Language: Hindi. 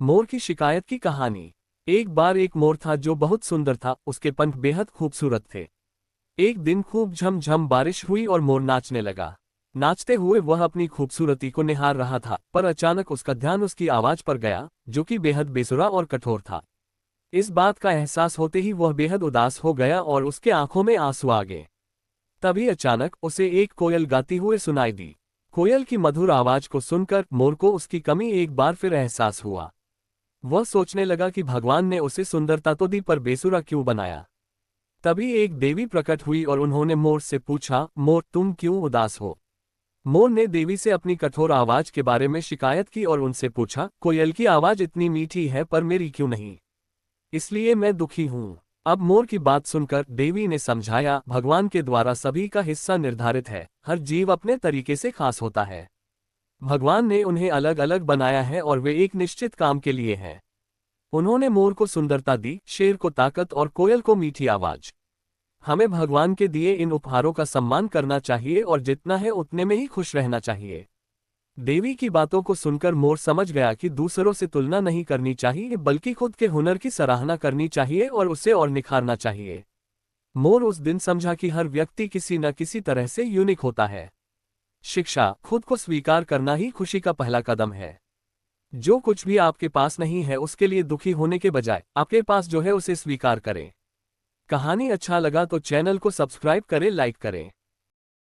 मोर की शिकायत की कहानी। एक बार एक मोर था जो बहुत सुंदर था, उसके पंख बेहद खूबसूरत थे। एक दिन खूब झमझम बारिश हुई और मोर नाचने लगा। नाचते हुए वह अपनी खूबसूरती को निहार रहा था, पर अचानक उसका ध्यान उसकी आवाज पर गया, जो कि बेहद बेसुरा और कठोर था। इस बात का एहसास होते ही वह बेहद उदास हो गया और उसके आंखों में आंसू आ गए। तभी अचानक उसे एक कोयल गाती हुए सुनाई दी। कोयल की मधुर आवाज को सुनकर मोर को उसकी कमी एक बार फिर एहसास हुआ। वह सोचने लगा कि भगवान ने उसे सुंदरता तो दी, पर बेसुरा क्यों बनाया। तभी एक देवी प्रकट हुई और उन्होंने मोर से पूछा, मोर तुम क्यों उदास हो। मोर ने देवी से अपनी कठोर आवाज के बारे में शिकायत की और उनसे पूछा, कोयल की आवाज इतनी मीठी है पर मेरी क्यों नहीं, इसलिए मैं दुखी हूँ। अब मोर की बात सुनकर देवी ने समझाया, भगवान के द्वारा सभी का हिस्सा निर्धारित है, हर जीव अपने तरीके से खास होता है। भगवान ने उन्हें अलग अलग बनाया है और वे एक निश्चित काम के लिए हैं। उन्होंने मोर को सुंदरता दी, शेर को ताकत और कोयल को मीठी आवाज। हमें भगवान के दिए इन उपहारों का सम्मान करना चाहिए और जितना है उतने में ही खुश रहना चाहिए। देवी की बातों को सुनकर मोर समझ गया कि दूसरों से तुलना नहीं करनी चाहिए, बल्कि खुद के हुनर की सराहना करनी चाहिए और उसे और निखारना चाहिए। मोर उस दिन समझा कि हर व्यक्ति किसी न किसी तरह से यूनिक होता है। शिक्षा, खुद को स्वीकार करना ही खुशी का पहला कदम है। जो कुछ भी आपके पास नहीं है उसके लिए दुखी होने के बजाय आपके पास जो है उसे स्वीकार करें। कहानी अच्छा लगा तो चैनल को सब्सक्राइब करें, लाइक करें।